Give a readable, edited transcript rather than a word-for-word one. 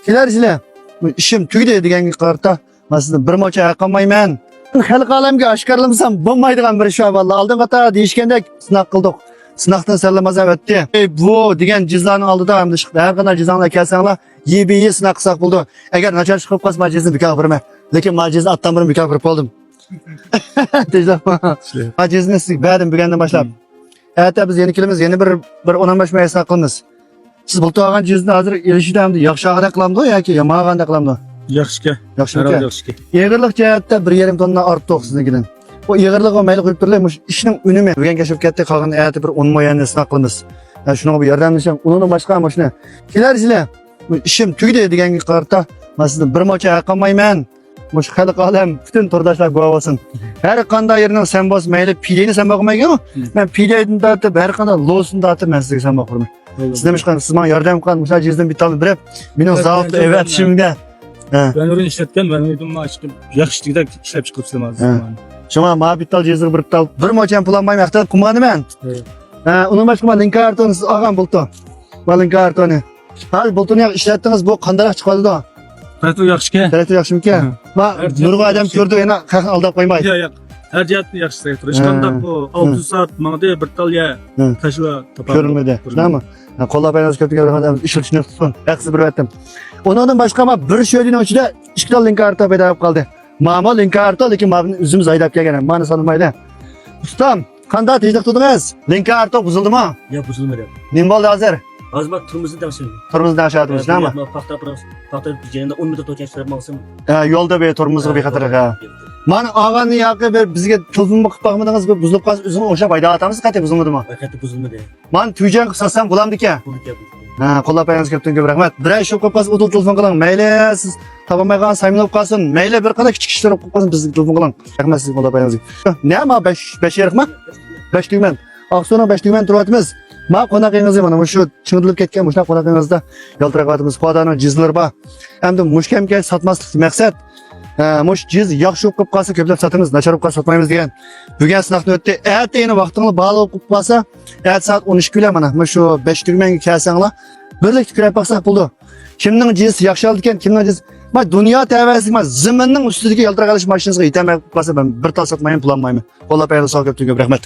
Kelar işim tügüde degan qarta. Masalan, bir mocha aqamayman. Xalq olamga oshkorlamasam bo'lmaydigan bir ish vallahi. Oldin qator deyishgandek sinaq qildik. Sınaqdan sarlamazam ötdi. Bu degan jizlarning oldida hamda chiqdi. Har qanday jizanglar kelsanglar, yebiyi sinaq qilsak bo'ldi. Agar nachar chiqib qolsa majizni bekor qilma. Lekin majizni atdan bir bekor qilib qoldim. Majizni siz berdim bugundan boshlab. Erta biz yeni kelamiz, yeni bir 10-15 may sinaq qilamiz. Siz bulta olgan jizni hozir elishidamdi, yaxshig'ida qilamdi yoki yomong'anda qilamdi? Yaxshika. Yaxshika. Yig'irlik jihatda 1,5 tonna ortib siznikidan. O yig'irlik va mayli qo'yib turlar, ishning unumi bugun kashf ketdi, qolgan erta bir 10 mayani sinaq qilamiz. Shunga bir yordamlashing, undan boshqa mashina. Kelarsizlar. İşim tügüde degan qarta. Masalan, bir mocha aqamayman. Mush xalq olam bütün turdoshlar guvoh bo'lsin. Har qanday yerning sen bos mayli pileni sen boqmaygan. Men pileni tortib, har qanday losini tortib men sizga sen boqirman. Siz demiş siz bana yordam qilgan, o'sha jizdan bitalni berib, mening zavqli evatishimga. Ben o'rin ishlatgan, men o'ydim ochib, yaxshilikda ishlab chiqibsizlar hozir. Shoma ma bital jizga bir bital bir mocha pul olmayman, haqda qilmadim. Uni boshqa link kartoni siz olgan bulto. Va link kartoni. Hal bultoni ishlatdingiz, bu qanday chiqadi-da? Tarator yaxshika. Tarator yaxshimikan? Va nurg'a odam ko'rdi, yana qahni aldab qo'ymaydi. Yo'q. Her cihatni yaxshi tarator. Hech qanday bu 600 soat mangda bir talya tashva topadi. Ko'rinmadi. Tamam. Qo'llab-quvvatlaringiz ko'pga rahmat. Ishlatishni tutsin. Yaxshi bir aytdim. Ondan boshqa ma bir sho'dining ichida 2 ta link karta paydo bo'lib qoldi. Ma'ma link karta, lekin ma'ni o'zimiz aylab kelgan. Ma'ni solmaydi. Ustam, qanday tezlik tutdingiz? Link karta buzildimi? Yo'q, buzilmadi. Nima bo'ldi hozir? Hozir bak turmuzdan şimdi. Turmuzdan aşağıdınız, değil mi? Paxta yerinde 10 metre to'kan chiqarib maqsim. Yo'lda be turmuzga bexatarga. Mana og'ani yoqqa bir bizga tuzilma qilib boqmadingiz, bir buzilib qolsa o'zini o'sha bayda atamiz, qat'iy buzilmadimi? Qat'iy buzilmadi. Men tuyjan qilsam bo'lamdi-ku. Qo'llab-quvvatlaringiz ko'pdan ko'p rahmat. Bir ay shu qilib qolsa, o'tib telefon qiling. Mayli siz topolmay qolgan saminib qolsin. Mayli bir qanday kichik ishlar qilib qolsin, bizga telefon qiling. Rahmat sizga qo'llab-quvvatlaringizga. Nima 5 yerikmi? 5 tugman. Oqso'ning 5 tugman turyapmiz. Ma qonaqingizni mana shu ching'ilib ketgan mushna qonaqingizda yaltiraqatimiz fodaning jizlar bor. Endi mushkamga sotmaslik maqsad. Mush jiz yaxshi qilib qolsa ko'plab sotamiz, nachar qilib qolsa sotmaymiz degan. Bugun sinaqni o'tdi. Erta yana vaqtingni bog'lab qilib qolsa, erta soat 13 kula mana shu 5 tugmanga kelsanglar, birlik kirib baqsa bo'ldi. Kimning jiz yaxshi oldi ekan, kimning jiz ma dunyo tavasi emas, zaminning ustidagi yaltiraqalish mashinasiga yetamay qolsa, men bir tal sotmayman, pulanmayman. Qo'llab-quvvatlaringiz ko'p rahmat.